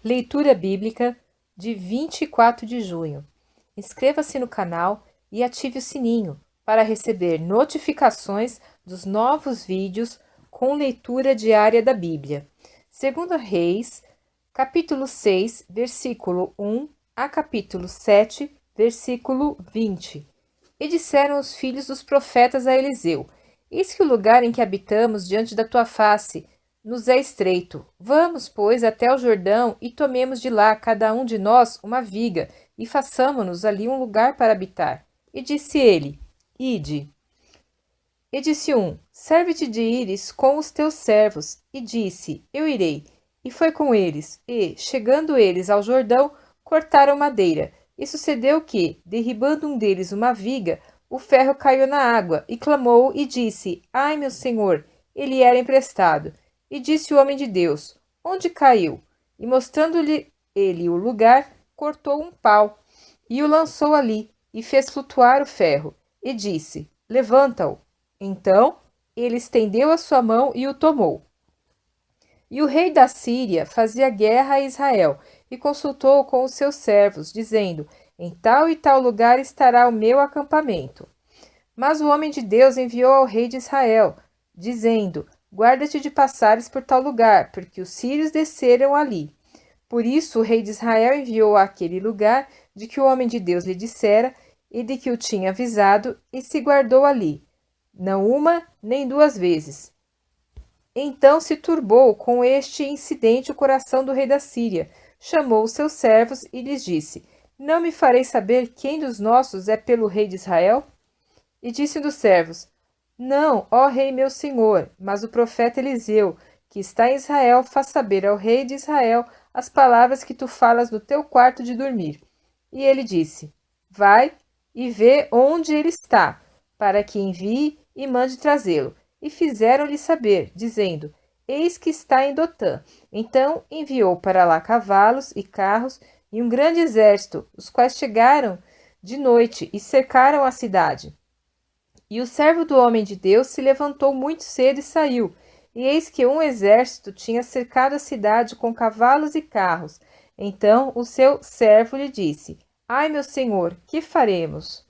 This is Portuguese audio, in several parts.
Leitura Bíblica de 24 de junho. Inscreva-se no canal e ative o sininho para receber notificações dos novos vídeos com leitura diária da Bíblia. 2 Reis, capítulo 6, versículo 1 a capítulo 7, versículo 20. E disseram os filhos dos profetas a Eliseu: Eis que o lugar em que habitamos diante da tua face nos é estreito. Vamos, pois, até o Jordão e tomemos de lá, cada um de nós, uma viga, e façamo-nos ali um lugar para habitar. E disse ele: Ide. E disse um: Serve-te de ires com os teus servos. E disse: Eu irei. E foi com eles. E, chegando eles ao Jordão, cortaram madeira. E sucedeu que, derribando um deles uma viga, o ferro caiu na água, e clamou e disse: Ai, meu senhor! Ele era emprestado. E disse o homem de Deus: Onde caiu? E mostrando-lhe ele o lugar, cortou um pau e o lançou ali, e fez flutuar o ferro. E disse: Levanta-o. Então ele estendeu a sua mão e o tomou. E o rei da Síria fazia guerra a Israel, e consultou com os seus servos, dizendo: Em tal e tal lugar estará o meu acampamento. Mas o homem de Deus enviou ao rei de Israel, dizendo: Guarda-te de passares por tal lugar, porque os sírios desceram ali. Por isso o rei de Israel enviou àquele lugar de que o homem de Deus lhe dissera e de que o tinha avisado, e se guardou ali, não uma nem duas vezes. Então se turbou com este incidente o coração do rei da Síria. Chamou os seus servos e lhes disse: Não me farei saber quem dos nossos é pelo rei de Israel? E disse um dos servos: Não, ó rei meu senhor, mas o profeta Eliseu, que está em Israel, faz saber ao rei de Israel as palavras que tu falas no teu quarto de dormir. E ele disse: Vai e vê onde ele está, para que envie e mande trazê-lo. E fizeram-lhe saber, dizendo: Eis que está em Dotã. Então enviou para lá cavalos e carros e um grande exército, os quais chegaram de noite e cercaram a cidade. E o servo do homem de Deus se levantou muito cedo e saiu. E eis que um exército tinha cercado a cidade com cavalos e carros. Então o seu servo lhe disse: Ai, meu senhor, que faremos?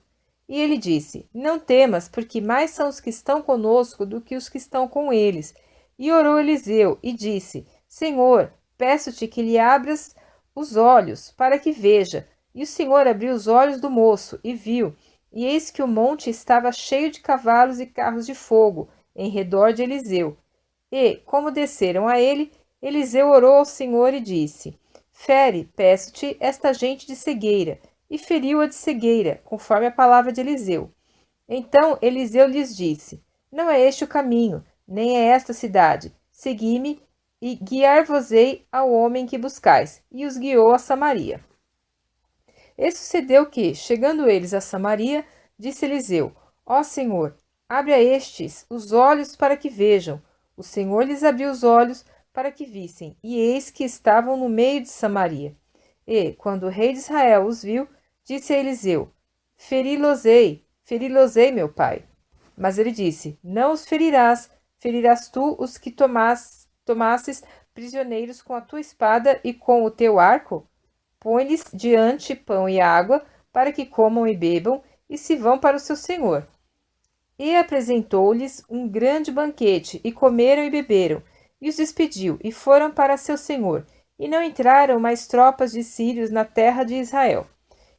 E ele disse: Não temas, porque mais são os que estão conosco do que os que estão com eles. E orou Eliseu e disse: Senhor, peço-te que lhe abras os olhos, para que veja. E o Senhor abriu os olhos do moço e viu. E eis que o monte estava cheio de cavalos e carros de fogo em redor de Eliseu. E, como desceram a ele, Eliseu orou ao Senhor e disse: Fere, peço-te, esta gente de cegueira. E feriu-a de cegueira, conforme a palavra de Eliseu. Então Eliseu lhes disse: Não é este o caminho, nem é esta a cidade. Segui-me e guiar-vos-ei ao homem que buscais. E os guiou a Samaria. E sucedeu que, chegando eles a Samaria, disse Eliseu: Ó Senhor, abre a estes os olhos para que vejam. O Senhor lhes abriu os olhos para que vissem, e eis que estavam no meio de Samaria. E, quando o rei de Israel os viu, disse a Eliseu: feri-los-ei, meu pai. Mas ele disse: Não os ferirás, ferirás tu os que tomasses prisioneiros com a tua espada e com o teu arco? Põe-lhes diante pão e água, para que comam e bebam, e se vão para o seu senhor. E apresentou-lhes um grande banquete, e comeram e beberam, e os despediu, e foram para seu senhor. E não entraram mais tropas de sírios na terra de Israel.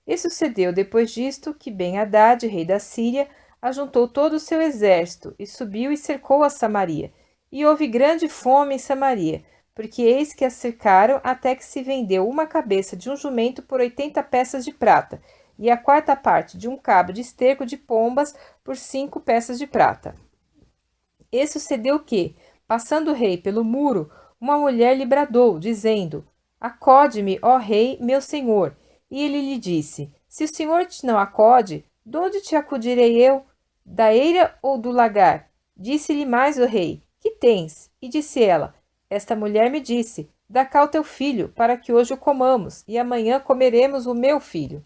E sucedeu depois disto que Ben-Hadad, rei da Síria, ajuntou todo o seu exército, e subiu e cercou a Samaria. E houve grande fome em Samaria, porque eis que a cercaram até que se vendeu uma cabeça de um jumento por 80 peças de prata, e a quarta parte de um cabo de esterco de pombas por 5 peças de prata. E sucedeu que, passando o rei pelo muro, uma mulher lhe bradou, dizendo: Acode-me, ó rei, meu senhor. E ele lhe disse: Se o senhor te não acode, de onde te acudirei eu? Da eira ou do lagar? Disse-lhe mais o rei: Que tens? E disse ela: Esta mulher me disse: Dá cá o teu filho, para que hoje o comamos, e amanhã comeremos o meu filho.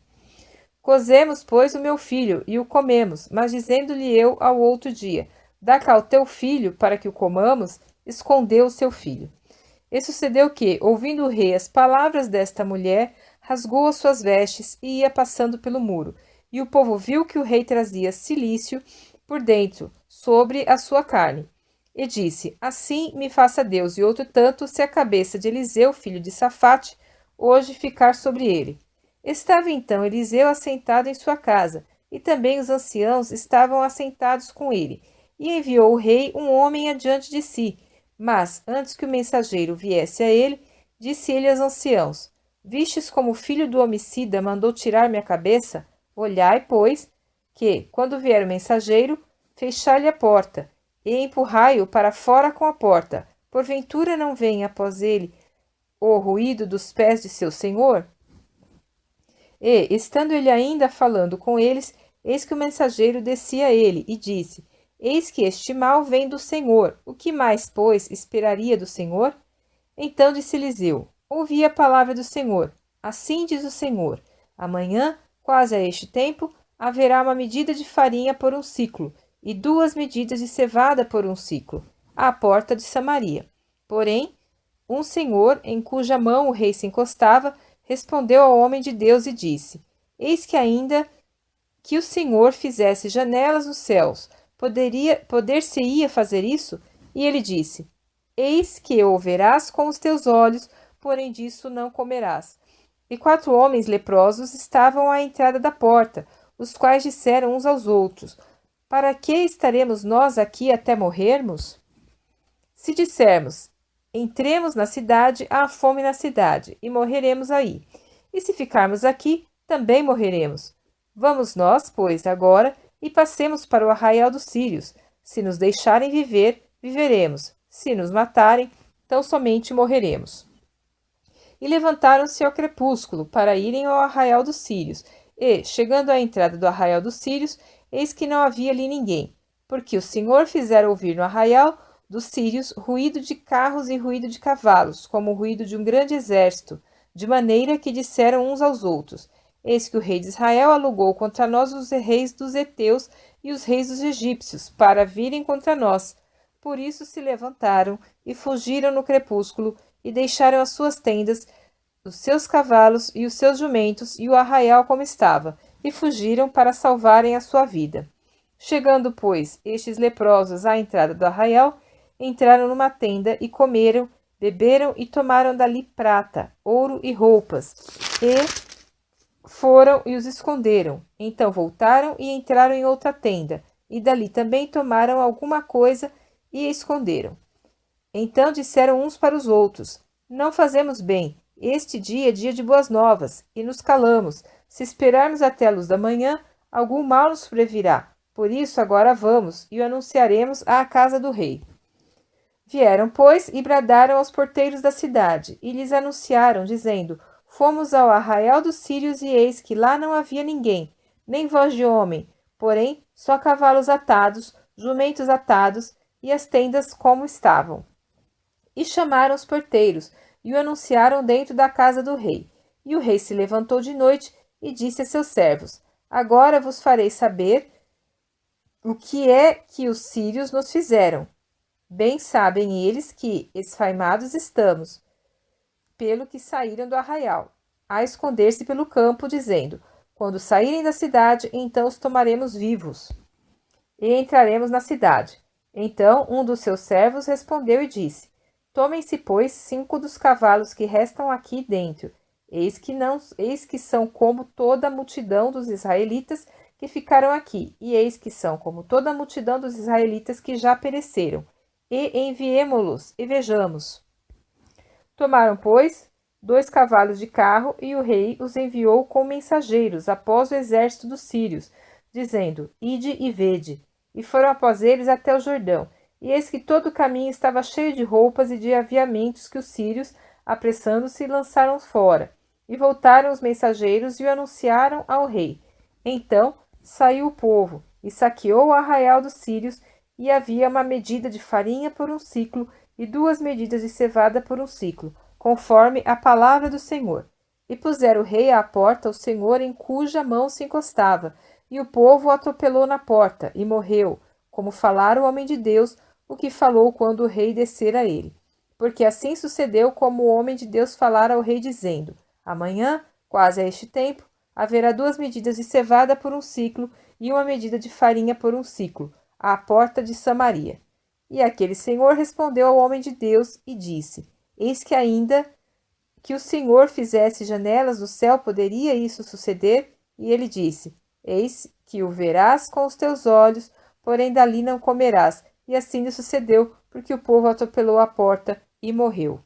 Cozemos, pois, o meu filho, e o comemos, mas dizendo-lhe eu ao outro dia: Dá cá o teu filho, para que o comamos, escondeu o seu filho. E sucedeu que, ouvindo o rei as palavras desta mulher, rasgou as suas vestes e ia passando pelo muro. E o povo viu que o rei trazia cilício por dentro, sobre a sua carne. E disse: Assim me faça Deus, e outro tanto, se a cabeça de Eliseu, filho de Safate, hoje ficar sobre ele. Estava então Eliseu assentado em sua casa, e também os anciãos estavam assentados com ele. E enviou o rei um homem adiante de si. Mas, antes que o mensageiro viesse a ele, disse ele aos anciãos: Vistes como o filho do homicida mandou tirar minha cabeça? Olhai, pois, que, quando vier o mensageiro, fechai-lhe a porta, e empurrai-o para fora com a porta. Porventura não vem após ele o ruído dos pés de seu senhor? E, estando ele ainda falando com eles, eis que o mensageiro descia a ele, e disse: Eis que este mal vem do Senhor. O que mais, pois, esperaria do Senhor? Então disse Eliseu: Ouvi a palavra do Senhor. Assim diz o Senhor: Amanhã, quase a este tempo, haverá uma medida de farinha por um ciclo, e 2 medidas de cevada por um ciclo, à porta de Samaria. Porém, um senhor, em cuja mão o rei se encostava, respondeu ao homem de Deus e disse: Eis que ainda que o Senhor fizesse janelas nos céus, poder-se-ia fazer isso? E ele disse: Eis que o verás com os teus olhos, porém disso não comerás. E 4 homens leprosos estavam à entrada da porta, os quais disseram uns aos outros: Para que estaremos nós aqui até morrermos? Se dissermos: Entremos na cidade, há fome na cidade, e morreremos aí. E se ficarmos aqui, também morreremos. Vamos nós, pois, agora, e passemos para o arraial dos sírios. Se nos deixarem viver, viveremos. Se nos matarem, tão somente morreremos. E levantaram-se ao crepúsculo para irem ao arraial dos sírios. E, chegando à entrada do arraial dos sírios, eis que não havia ali ninguém, porque o Senhor fizera ouvir no arraial dos sírios ruído de carros e ruído de cavalos, como o ruído de um grande exército, de maneira que disseram uns aos outros: Eis que o rei de Israel alugou contra nós os reis dos heteus e os reis dos egípcios, para virem contra nós. Por isso se levantaram e fugiram no crepúsculo, e deixaram as suas tendas, os seus cavalos e os seus jumentos, e o arraial como estava, e fugiram para salvarem a sua vida. Chegando, pois, estes leprosos à entrada do arraial, entraram numa tenda e comeram, beberam e tomaram dali prata, ouro e roupas, e foram e os esconderam. Então voltaram e entraram em outra tenda, e dali também tomaram alguma coisa e a esconderam. Então disseram uns para os outros: Não fazemos bem. Este dia é dia de boas novas, e nos calamos. Se esperarmos até a luz da manhã, algum mal nos sobrevirá. Por isso agora vamos e o anunciaremos à casa do rei. Vieram, pois, e bradaram aos porteiros da cidade, e lhes anunciaram, dizendo: Fomos ao arraial dos sírios, e eis que lá não havia ninguém, nem voz de homem, porém só cavalos atados, jumentos atados, e as tendas como estavam. E chamaram os porteiros, e o anunciaram dentro da casa do rei. E o rei se levantou de noite e disse a seus servos: Agora vos farei saber o que é que os sírios nos fizeram. Bem sabem eles que esfaimados estamos, pelo que saíram do arraial, a esconder-se pelo campo, dizendo: Quando saírem da cidade, então os tomaremos vivos, e entraremos na cidade. Então um dos seus servos respondeu e disse: Tomem-se, pois, 5 dos cavalos que restam aqui dentro. Eis que são como toda a multidão dos israelitas que ficaram aqui, e eis que são como toda a multidão dos israelitas que já pereceram. E enviemo-los, e vejamos. Tomaram, pois, 2 cavalos de carro, e o rei os enviou com mensageiros após o exército dos sírios, dizendo: Ide e vede. E foram após eles até o Jordão. E eis que todo o caminho estava cheio de roupas e de aviamentos que os sírios, apressando-se, lançaram fora. E voltaram os mensageiros e o anunciaram ao rei. Então saiu o povo e saqueou o arraial dos sírios, e havia uma medida de farinha por um ciclo e 2 medidas de cevada por um ciclo, conforme a palavra do Senhor. E puseram o rei à porta o Senhor em cuja mão se encostava, e o povo o atropelou na porta, e morreu, como falara o homem de Deus, o que falou quando o rei descera a ele. porque assim sucedeu como o homem de Deus falara ao rei, dizendo: amanhã, quase a este tempo, haverá 2 medidas de cevada por um siclo e 1 medida de farinha por um siclo, à porta de Samaria. E aquele senhor respondeu ao homem de Deus e disse: eis que ainda que o Senhor fizesse janelas do céu, poderia isso suceder? E ele disse: eis que o verás com os teus olhos, porém dali não comerás. E assim lhe sucedeu, porque o povo atropelou a porta e morreu.